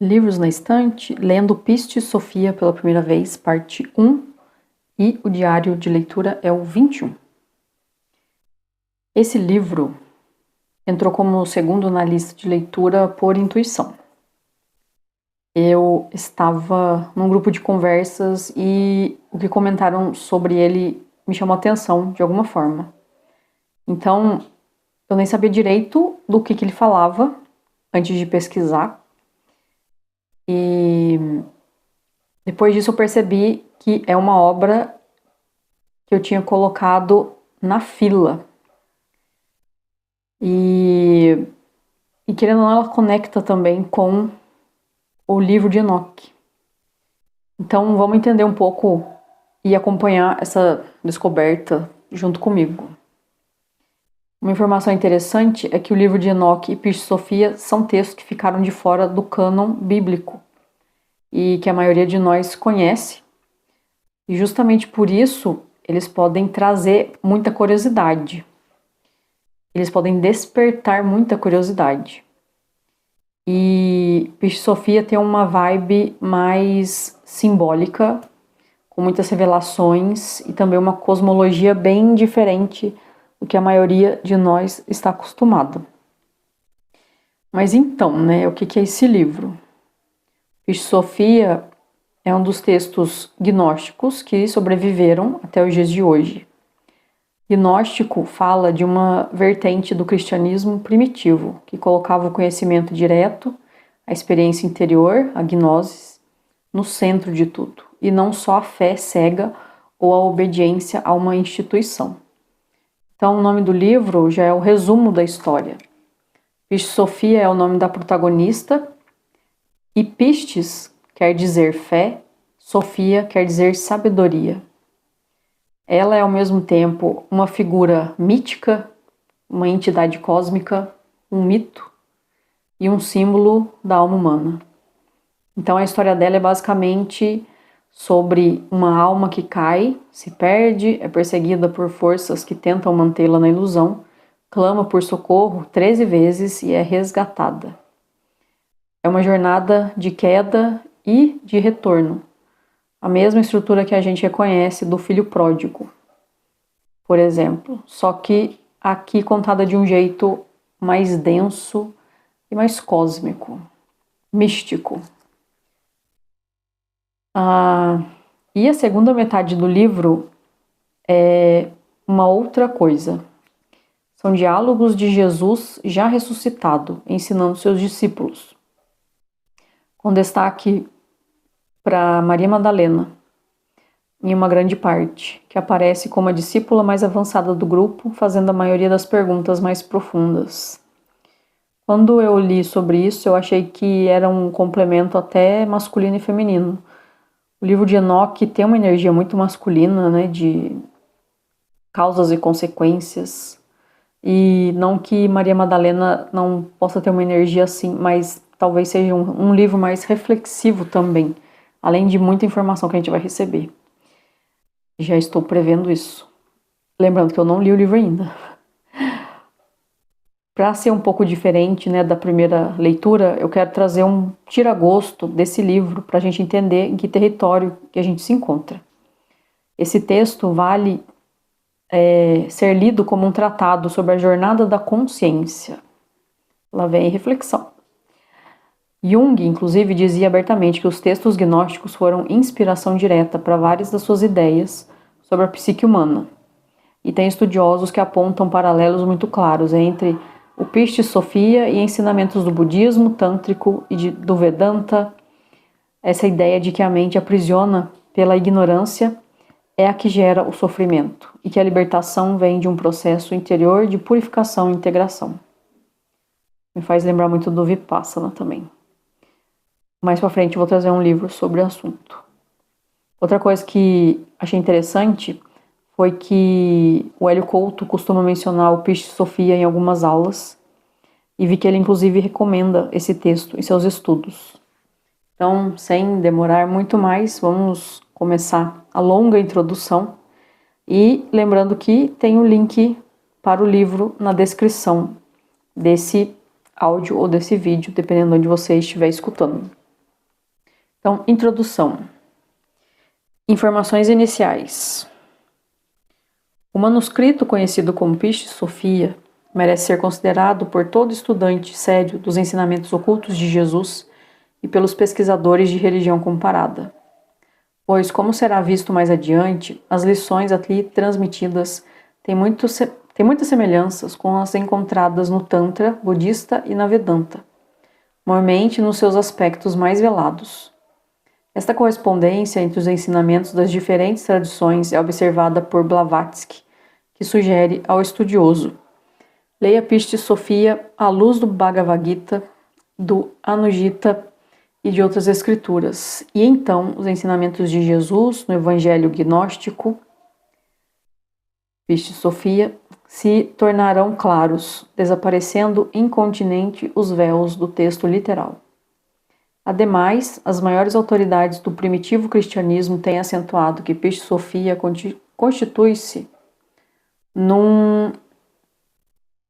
Livros na estante, lendo Pistis Sophia pela primeira vez, parte 1, e o diário de leitura é o 21. Esse livro entrou como segundo na lista de leitura por intuição. Eu estava num grupo de conversas e o que comentaram sobre ele me chamou a atenção de alguma forma. Então, eu nem sabia direito do que ele falava antes de pesquisar. E depois disso eu percebi que é uma obra que eu tinha colocado na fila. E querendo ou não, ela conecta também com o livro de Enoque. Então vamos entender um pouco e acompanhar essa descoberta junto comigo. Uma informação interessante é que o livro de Enoque e Pistis Sophia são textos que ficaram de fora do cânon bíblico e que a maioria de nós conhece. E justamente por isso eles podem trazer muita curiosidade. Eles podem despertar muita curiosidade. E Pistis Sophia tem uma vibe mais simbólica, com muitas revelações e também uma cosmologia bem diferente do que a maioria de nós está acostumada. Mas então, o que é esse livro? Pistis Sophia é um dos textos gnósticos que sobreviveram até os dias de hoje. Gnóstico fala de uma vertente do cristianismo primitivo, que colocava o conhecimento direto, a experiência interior, a gnose, no centro de tudo, e não só a fé cega ou a obediência a uma instituição. Então, o nome do livro já é o resumo da história. Pistis Sophia é o nome da protagonista, e Pistis quer dizer fé, Sophia quer dizer sabedoria. Ela é ao mesmo tempo uma figura mítica, uma entidade cósmica, um mito e um símbolo da alma humana. Então a história dela é basicamente sobre uma alma que cai, se perde, é perseguida por forças que tentam mantê-la na ilusão, clama por socorro 13 vezes e é resgatada. É uma jornada de queda e de retorno. A mesma estrutura que a gente reconhece do filho pródigo, por exemplo, só que aqui contada de um jeito mais denso e mais cósmico, místico. E a segunda metade do livro é uma outra coisa. São diálogos de Jesus já ressuscitado, ensinando seus discípulos, com destaque para Maria Madalena, em uma grande parte, que aparece como a discípula mais avançada do grupo, fazendo a maioria das perguntas mais profundas. Quando eu li sobre isso, eu achei que era um complemento até masculino e feminino. O livro de Enoque tem uma energia muito masculina, de causas e consequências, e não que Maria Madalena não possa ter uma energia assim, mas talvez seja um livro mais reflexivo também, além de muita informação que a gente vai receber. Já estou prevendo isso. Lembrando que eu não li o livro ainda. Para ser um pouco diferente da primeira leitura, eu quero trazer um tira-gosto desse livro para a gente entender em que território que a gente se encontra. Esse texto vale ser lido como um tratado sobre a jornada da consciência. Lá vem reflexão. Jung, inclusive, dizia abertamente que os textos gnósticos foram inspiração direta para várias das suas ideias sobre a psique humana. E tem estudiosos que apontam paralelos muito claros entre o Pistis Sophia e ensinamentos do budismo tântrico e do Vedanta. Essa ideia de que a mente aprisiona pela ignorância é a que gera o sofrimento e que a libertação vem de um processo interior de purificação e integração. Me faz lembrar muito do Vipassana também. Mais pra frente eu vou trazer um livro sobre o assunto. Outra coisa que achei interessante foi que o Hélio Couto costuma mencionar o Pistis Sophia em algumas aulas e vi que ele inclusive recomenda esse texto em seus estudos. Então, sem demorar muito mais, vamos começar a longa introdução e lembrando que tem o link para o livro na descrição desse áudio ou desse vídeo, dependendo de onde você estiver escutando. Então, introdução. Informações iniciais. O manuscrito conhecido como Pistis Sophia merece ser considerado por todo estudante sério dos ensinamentos ocultos de Jesus e pelos pesquisadores de religião comparada, pois, como será visto mais adiante, as lições ali transmitidas têm muitas semelhanças com as encontradas no Tantra budista e na Vedanta, mormente nos seus aspectos mais velados. Esta correspondência entre os ensinamentos das diferentes tradições é observada por Blavatsky, que sugere ao estudioso: leia Pistis Sophia à luz do Bhagavad Gita, do Anugita e de outras escrituras, e então os ensinamentos de Jesus no Evangelho Gnóstico, Pistis Sophia, se tornarão claros, desaparecendo incontinenti os véus do texto literal. Ademais, as maiores autoridades do primitivo cristianismo têm acentuado que Pistis Sophia constitui-se num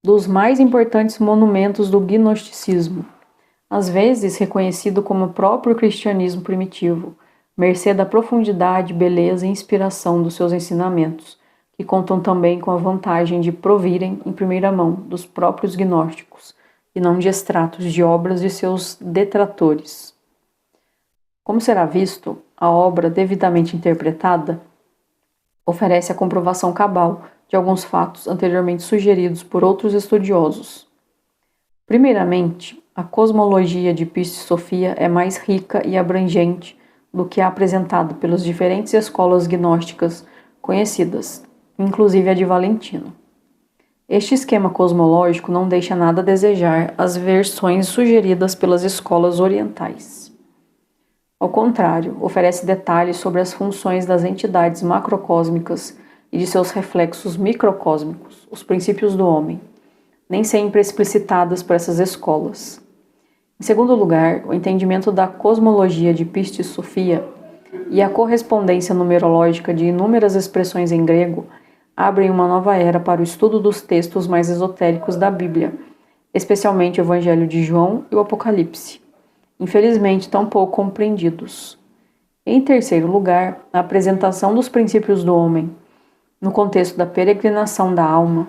dos mais importantes monumentos do gnosticismo, às vezes reconhecido como o próprio cristianismo primitivo, mercê da profundidade, beleza e inspiração dos seus ensinamentos, que contam também com a vantagem de provirem em primeira mão dos próprios gnósticos, e não de extratos de obras de seus detratores. Como será visto, a obra devidamente interpretada oferece a comprovação cabal de alguns fatos anteriormente sugeridos por outros estudiosos. Primeiramente, a cosmologia de Pistis Sophia é mais rica e abrangente do que a apresentada pelas diferentes escolas gnósticas conhecidas, inclusive a de Valentino. Este esquema cosmológico não deixa nada a desejar às versões sugeridas pelas escolas orientais. Ao contrário, oferece detalhes sobre as funções das entidades macrocósmicas e de seus reflexos microcósmicos, os princípios do homem, nem sempre explicitadas por essas escolas. Em segundo lugar, o entendimento da cosmologia de Pistis Sophia e a correspondência numerológica de inúmeras expressões em grego abrem uma nova era para o estudo dos textos mais esotéricos da Bíblia, especialmente o Evangelho de João e o Apocalipse, infelizmente tão pouco compreendidos. Em terceiro lugar, a apresentação dos princípios do homem, no contexto da peregrinação da alma,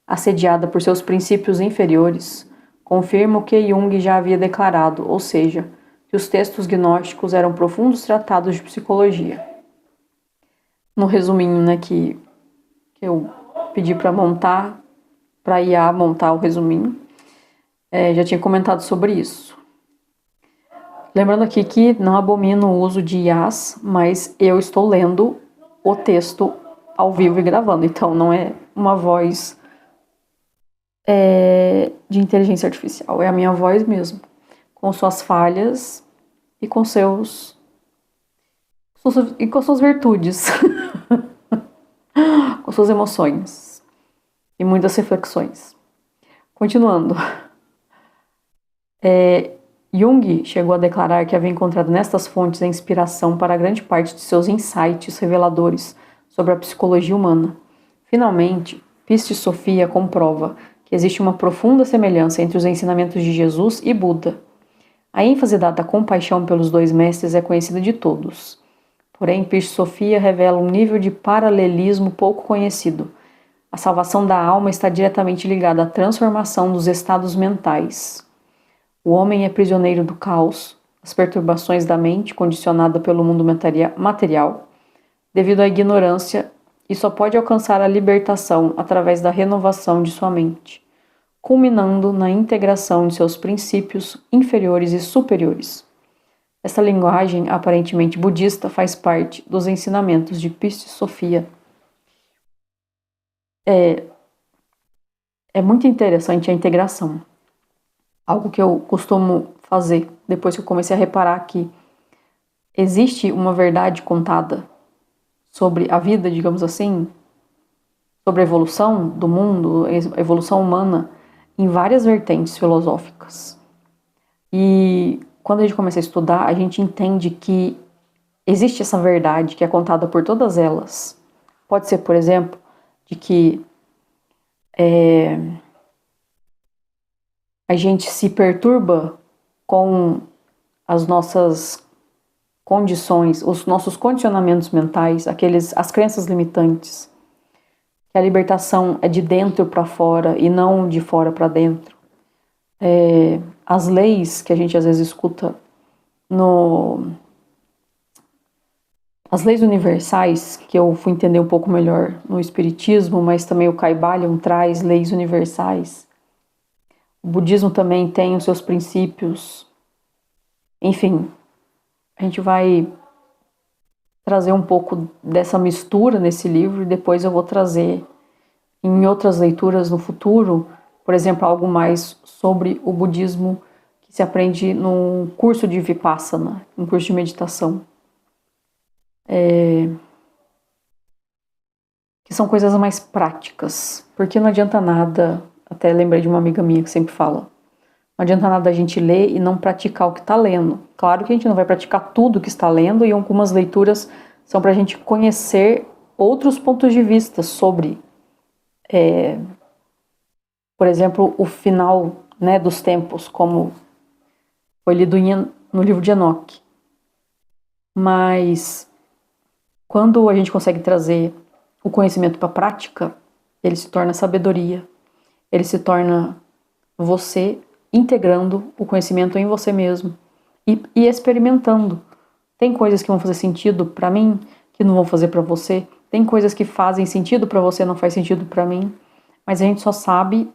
assediada por seus princípios inferiores, confirma o que Jung já havia declarado, ou seja, que os textos gnósticos eram profundos tratados de psicologia. No resuminho, que eu pedi para IA montar o resuminho, já tinha comentado sobre isso. Lembrando aqui que não abomino o uso de IAs, mas eu estou lendo o texto ao vivo e gravando, então não é uma voz de inteligência artificial, é a minha voz mesmo, com suas falhas e com suas virtudes, com suas emoções e muitas reflexões. Continuando. Jung chegou a declarar que havia encontrado nestas fontes a inspiração para grande parte de seus insights reveladores sobre a psicologia humana. Finalmente, Pistis Sophia comprova que existe uma profunda semelhança entre os ensinamentos de Jesus e Buda. A ênfase dada à compaixão pelos dois mestres é conhecida de todos. Porém, Pistis Sophia revela um nível de paralelismo pouco conhecido. A salvação da alma está diretamente ligada à transformação dos estados mentais. O homem é prisioneiro do caos, as perturbações da mente condicionada pelo mundo material, devido à ignorância, e só pode alcançar a libertação através da renovação de sua mente, culminando na integração de seus princípios inferiores e superiores. Essa linguagem aparentemente budista faz parte dos ensinamentos de Pistis Sophia. É muito interessante a integração. Algo que eu costumo fazer depois que eu comecei a reparar que existe uma verdade contada sobre a vida, digamos assim, sobre a evolução do mundo, a evolução humana, em várias vertentes filosóficas. E quando a gente começa a estudar, a gente entende que existe essa verdade que é contada por todas elas. Pode ser, por exemplo, de que a gente se perturba com as nossas condições, os nossos condicionamentos mentais, as crenças limitantes, que a libertação é de dentro para fora e não de fora para dentro. As leis que a gente às vezes escuta as leis universais, que eu fui entender um pouco melhor no Espiritismo, mas também o Kybalion traz leis universais. O budismo também tem os seus princípios. Enfim, a gente vai trazer um pouco dessa mistura nesse livro e depois eu vou trazer em outras leituras no futuro, por exemplo, algo mais sobre o budismo que se aprende no curso de Vipassana, um curso de meditação. Que são coisas mais práticas, porque não adianta nada, até lembrei de uma amiga minha que sempre fala, não adianta nada a gente ler e não praticar o que está lendo. Claro que a gente não vai praticar tudo o que está lendo, e algumas leituras são para a gente conhecer outros pontos de vista sobre, por exemplo, o final, né, dos tempos, como foi lido no livro de Enoque. Mas quando a gente consegue trazer o conhecimento para a prática, ele se torna sabedoria, ele se torna você integrando o conhecimento em você mesmo e experimentando. Tem coisas que vão fazer sentido para mim, que não vão fazer para você. Tem coisas que fazem sentido para você, não faz sentido para mim. Mas a gente só sabe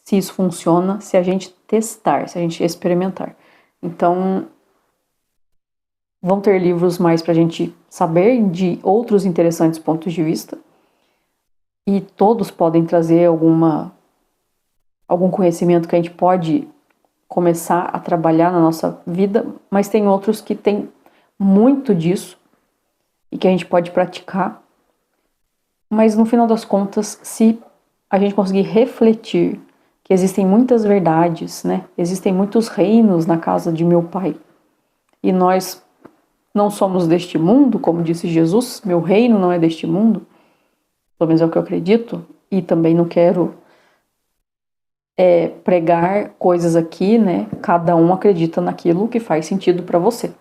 se isso funciona se a gente testar, se a gente experimentar. Então, vão ter livros mais para a gente saber de outros interessantes pontos de vista. E todos podem trazer algum conhecimento que a gente pode começar a trabalhar na nossa vida, mas tem outros que tem muito disso e que a gente pode praticar. Mas no final das contas, se a gente conseguir refletir que existem muitas verdades, né? Existem muitos reinos na casa de meu Pai. E nós não somos deste mundo, como disse Jesus, meu reino não é deste mundo. Pelo menos é o que eu acredito, e também não quero pregar coisas aqui, né? Cada um acredita naquilo que faz sentido para você.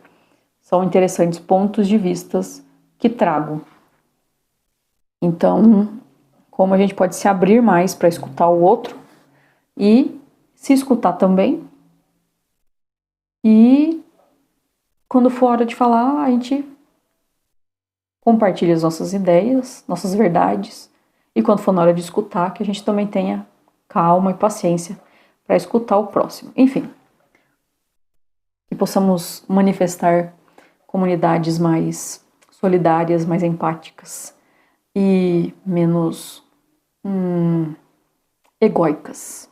São interessantes pontos de vistas que trago. Então, como a gente pode se abrir mais para escutar o outro e se escutar também. E quando for hora de falar, a gente compartilha as nossas ideias, nossas verdades, e quando for na hora de escutar, que a gente também tenha calma e paciência para escutar o próximo. Enfim, que possamos manifestar comunidades mais solidárias, mais empáticas e menos egóicas.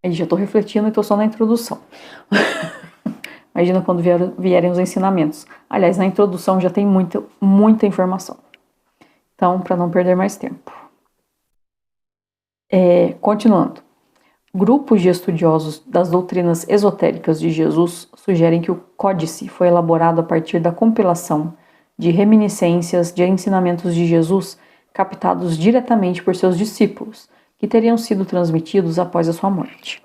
Aí já estou refletindo e estou só na introdução. Imagina quando vierem os ensinamentos. Aliás, na introdução já tem muita informação. Então, para não perder mais tempo. Continuando. Grupos de estudiosos das doutrinas esotéricas de Jesus sugerem que o Códice foi elaborado a partir da compilação de reminiscências de ensinamentos de Jesus captados diretamente por seus discípulos, que teriam sido transmitidos após a sua morte.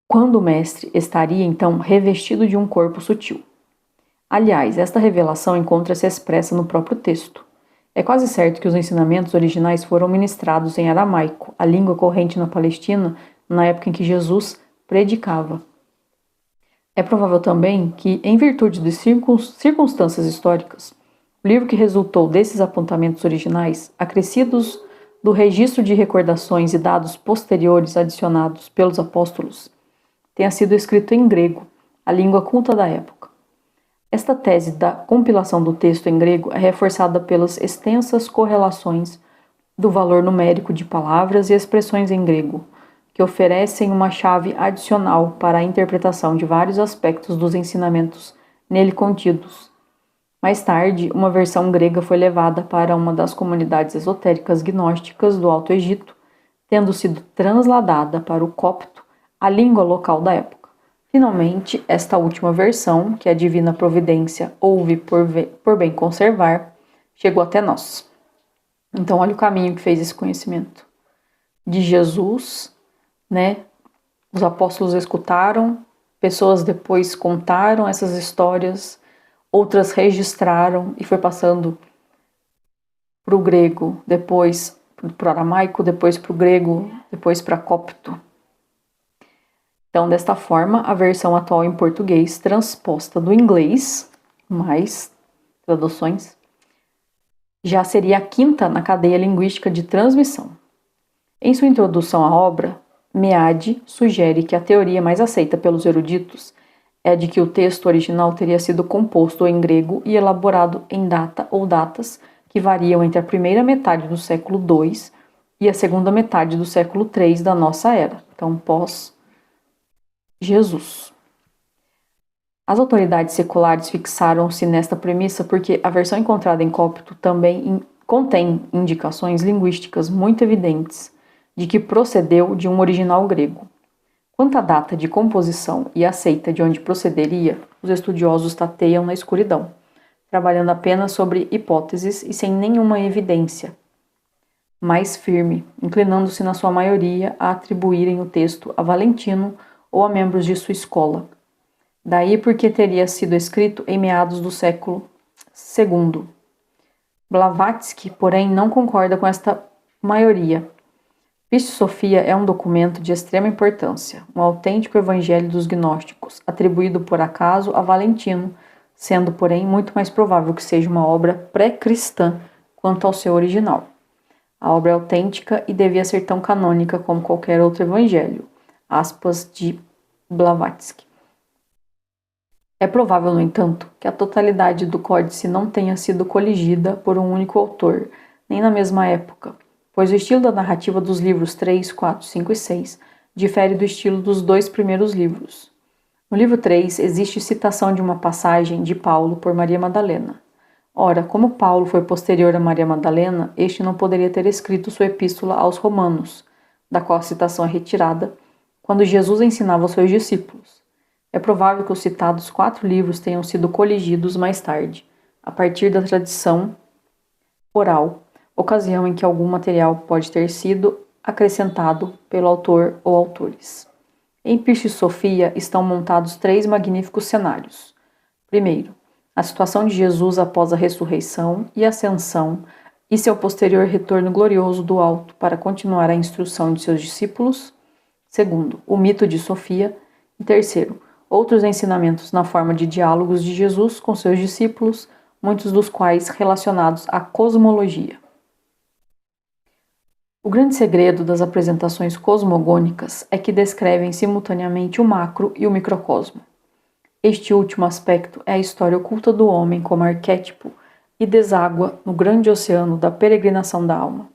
Quando o mestre estaria, então, revestido de um corpo sutil. Aliás, esta revelação encontra-se expressa no próprio texto. É quase certo que os ensinamentos originais foram ministrados em aramaico, a língua corrente na Palestina, na época em que Jesus predicava. É provável também que, em virtude de circunstâncias históricas, o livro que resultou desses apontamentos originais, acrescidos do registro de recordações e dados posteriores adicionados pelos apóstolos, tenha sido escrito em grego, a língua culta da época. Esta tese da compilação do texto em grego é reforçada pelas extensas correlações do valor numérico de palavras e expressões em grego, que oferecem uma chave adicional para a interpretação de vários aspectos dos ensinamentos nele contidos. Mais tarde, uma versão grega foi levada para uma das comunidades esotéricas gnósticas do Alto Egito, tendo sido transladada para o copto, a língua local da época. Finalmente, esta última versão, que a divina providência houve por bem conservar, chegou até nós. Então, olha o caminho que fez esse conhecimento. De Jesus, né? Os apóstolos escutaram, pessoas depois contaram essas histórias, outras registraram e foi passando para o grego, depois para o aramaico, depois para o grego, depois para copto. Então, desta forma, a versão atual em português, transposta do inglês, mais traduções, já seria a quinta na cadeia linguística de transmissão. Em sua introdução à obra, Meade sugere que a teoria mais aceita pelos eruditos é de que o texto original teria sido composto em grego e elaborado em data ou datas que variam entre a primeira metade do século II e a segunda metade do século III da nossa era, então pós-Jesus. As autoridades seculares fixaram-se nesta premissa porque a versão encontrada em copto também contém indicações linguísticas muito evidentes de que procedeu de um original grego. Quanto à data de composição e aceita de onde procederia, os estudiosos tateiam na escuridão, trabalhando apenas sobre hipóteses e sem nenhuma evidência mais firme, inclinando-se na sua maioria a atribuírem o texto a Valentino ou a membros de sua escola. Daí porque teria sido escrito em meados do século II. Blavatsky, porém, não concorda com esta maioria. Pistis Sophia é um documento de extrema importância, um autêntico evangelho dos gnósticos, atribuído por acaso a Valentino, sendo, porém, muito mais provável que seja uma obra pré-cristã quanto ao seu original. A obra é autêntica e devia ser tão canônica como qualquer outro evangelho. Aspas de Blavatsky. É provável, no entanto, que a totalidade do códice não tenha sido coligida por um único autor, nem na mesma época, pois o estilo da narrativa dos livros 3, 4, 5 e 6 difere do estilo dos dois primeiros livros. No livro 3, existe citação de uma passagem de Paulo por Maria Madalena. Ora, como Paulo foi posterior a Maria Madalena, este não poderia ter escrito sua epístola aos Romanos, da qual a citação é retirada, quando Jesus ensinava aos seus discípulos. É provável que os citados 4 livros tenham sido coligidos mais tarde, a partir da tradição oral, ocasião em que algum material pode ter sido acrescentado pelo autor ou autores. Em Pistis Sophia estão montados 3 magníficos cenários. Primeiro, a situação de Jesus após a ressurreição e ascensão e seu posterior retorno glorioso do alto para continuar a instrução de seus discípulos. Segundo, o mito de Sofia. E terceiro, outros ensinamentos na forma de diálogos de Jesus com seus discípulos, muitos dos quais relacionados à cosmologia. O grande segredo das apresentações cosmogônicas é que descrevem simultaneamente o macro e o microcosmo. Este último aspecto é a história oculta do homem como arquétipo e deságua no grande oceano da peregrinação da alma,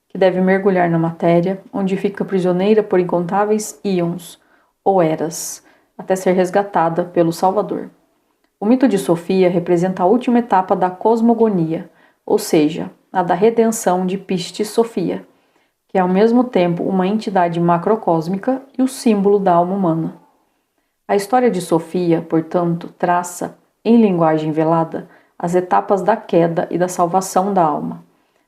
que deve mergulhar na matéria, onde fica prisioneira por incontáveis íons ou eras, até ser resgatada pelo Salvador. O mito de Sofia representa a última etapa da cosmogonia, ou seja, a da redenção de Pistis Sophia, que é ao mesmo tempo uma entidade macrocósmica e o símbolo da alma humana. A história de Sofia, portanto, traça, em linguagem velada, as etapas da queda e da salvação da alma,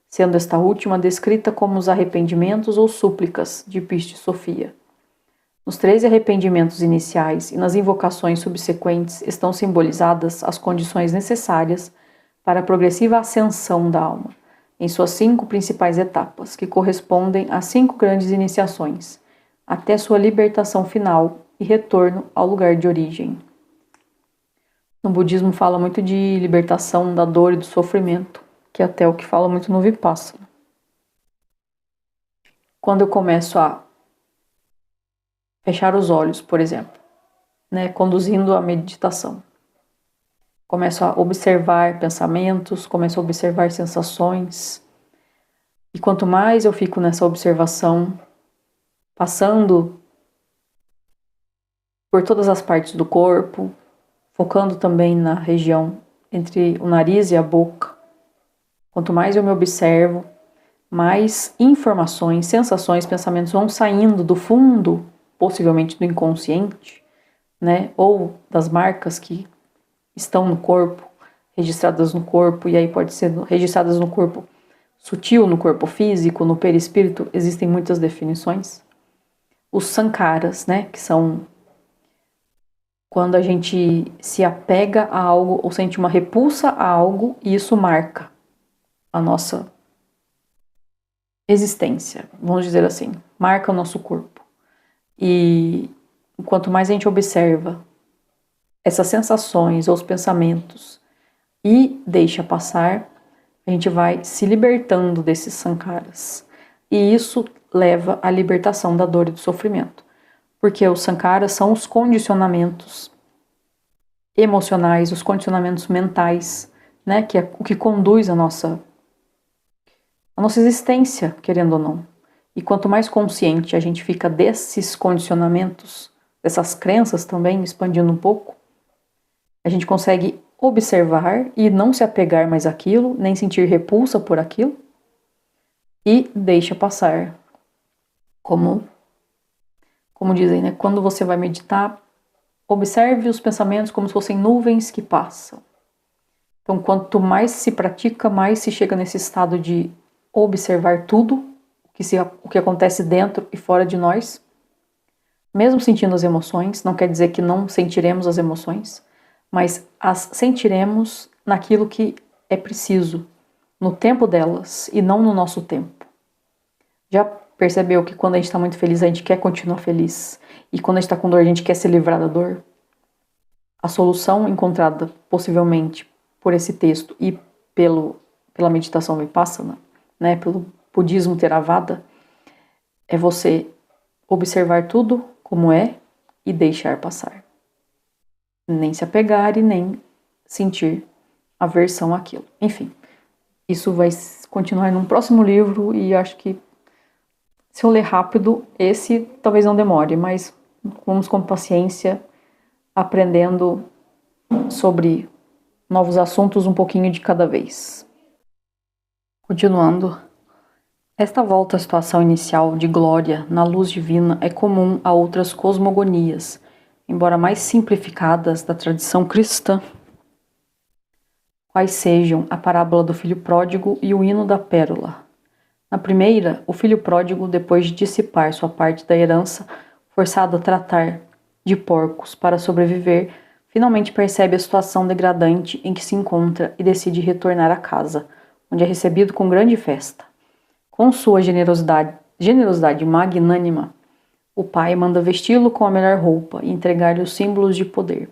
sendo esta última descrita como os arrependimentos ou súplicas de Pistis Sophia. Nos 13 arrependimentos iniciais e nas invocações subsequentes estão simbolizadas as condições necessárias para a progressiva ascensão da alma, em suas 5 principais etapas, que correspondem às 5 grandes iniciações, até sua libertação final e retorno ao lugar de origem. No budismo fala muito de libertação da dor e do sofrimento, que é até o que fala muito no Vipassana. Quando eu começo a fechar os olhos, por exemplo, conduzindo a meditação, começo a observar pensamentos, começo a observar sensações, e quanto mais eu fico nessa observação, passando por todas as partes do corpo, focando também na região entre o nariz e a boca. Quanto mais eu me observo, mais informações, sensações, pensamentos vão saindo do fundo, possivelmente do inconsciente, ou das marcas que estão no corpo, registradas no corpo, e aí pode ser registradas no corpo sutil, no corpo físico, no perispírito, existem muitas definições. Os sankaras, que são quando a gente se apega a algo ou sente uma repulsa a algo e isso marca a nossa existência, vamos dizer assim, marca o nosso corpo. E quanto mais a gente observa essas sensações ou os pensamentos e deixa passar, a gente vai se libertando desses sankaras. E isso leva à libertação da dor e do sofrimento. Porque os sankaras são os condicionamentos emocionais, os condicionamentos mentais, né, que é o que conduz a nossa existência, querendo ou não. E quanto mais consciente a gente fica desses condicionamentos, dessas crenças também, expandindo um pouco, a gente consegue observar e não se apegar mais àquilo, nem sentir repulsa por aquilo, e deixa passar. Como dizem, né? Quando você vai meditar, observe os pensamentos como se fossem nuvens que passam. Então, quanto mais se pratica, mais se chega nesse estado de observar tudo, o que acontece dentro e fora de nós, mesmo sentindo as emoções, não quer dizer que não sentiremos as emoções, mas as sentiremos naquilo que é preciso, no tempo delas e não no nosso tempo. Já percebeu que quando a gente está muito feliz, a gente quer continuar feliz, e quando a gente está com dor, a gente quer se livrar da dor? A solução encontrada, possivelmente, por esse texto e pela meditação Vipassana, né, pelo budismo Theravada, é você observar tudo como é e deixar passar. Nem se apegar e nem sentir aversão àquilo. Enfim, isso vai continuar num próximo livro e acho que se eu ler rápido, esse talvez não demore, mas vamos com paciência, aprendendo sobre novos assuntos um pouquinho de cada vez. Continuando, esta volta à situação inicial de glória na luz divina é comum a outras cosmogonias, embora mais simplificadas da tradição cristã, quais sejam a parábola do filho pródigo e o hino da pérola. Na primeira, o filho pródigo, depois de dissipar sua parte da herança, forçado a tratar de porcos para sobreviver, finalmente percebe a situação degradante em que se encontra e decide retornar à casa, onde é recebido com grande festa. Com sua generosidade magnânima, o pai manda vesti-lo com a melhor roupa e entregar-lhe os símbolos de poder,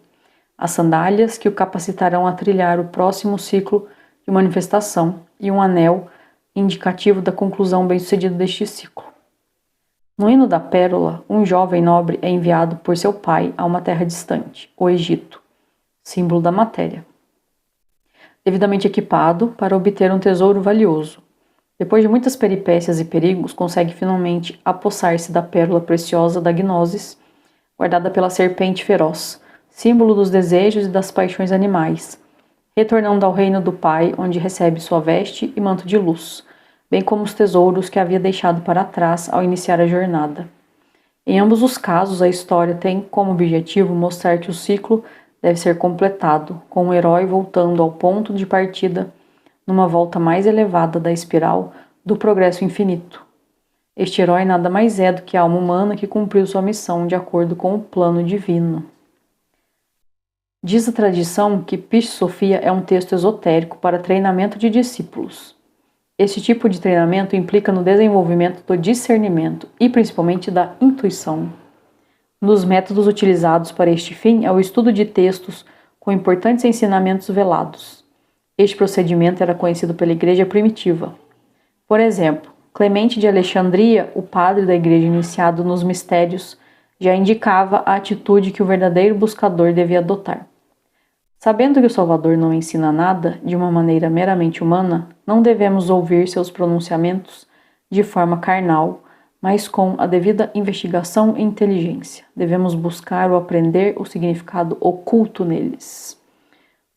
as sandálias que o capacitarão a trilhar o próximo ciclo de manifestação e um anel indicativo da conclusão bem-sucedida deste ciclo. No hino da pérola, um jovem nobre é enviado por seu pai a uma terra distante, o Egito, símbolo da matéria, devidamente equipado para obter um tesouro valioso. Depois de muitas peripécias e perigos, consegue finalmente apossar-se da pérola preciosa da Gnosis, guardada pela serpente feroz, símbolo dos desejos e das paixões animais, retornando ao reino do pai, onde recebe sua veste e manto de luz, bem como os tesouros que havia deixado para trás ao iniciar a jornada. Em ambos os casos, a história tem como objetivo mostrar que o ciclo deve ser completado, com o herói voltando ao ponto de partida numa volta mais elevada da espiral do progresso infinito. Este herói nada mais é do que a alma humana que cumpriu sua missão de acordo com o plano divino. Diz a tradição que Pisha Sofia é um texto esotérico para treinamento de discípulos. Este tipo de treinamento implica no desenvolvimento do discernimento e principalmente da intuição. Um dos métodos utilizados para este fim é o estudo de textos com importantes ensinamentos velados. Este procedimento era conhecido pela Igreja primitiva. Por exemplo, Clemente de Alexandria, o padre da Igreja iniciado nos mistérios, já indicava a atitude que o verdadeiro buscador devia adotar. Sabendo que o Salvador não ensina nada de uma maneira meramente humana, não devemos ouvir seus pronunciamentos de forma carnal, mas com a devida investigação e inteligência. Devemos buscar ou aprender o significado oculto neles.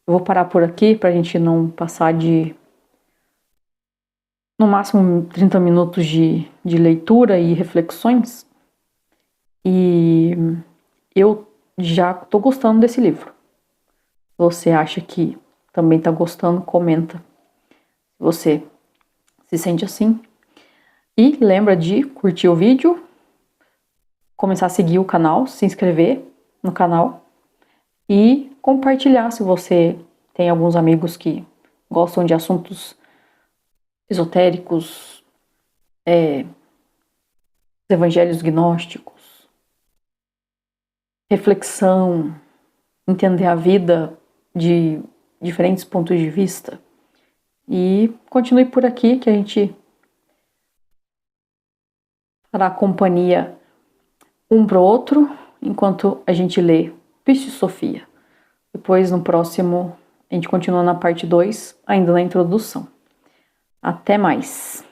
Eu vou parar por aqui para a gente não passar de, no máximo, 30 minutos de leitura e reflexões. E eu já estou gostando desse livro. Se você acha que também está gostando, comenta. Se você se sente assim. E lembra de curtir o vídeo, começar a seguir o canal, se inscrever no canal, e compartilhar se você tem alguns amigos que gostam de assuntos esotéricos, evangelhos gnósticos, reflexão, entender a vida de diferentes pontos de vista. E continue por aqui que a gente fará companhia um pro outro enquanto a gente lê Piscis Sophia. Depois, no próximo, a gente continua na parte 2, ainda na introdução. Até mais!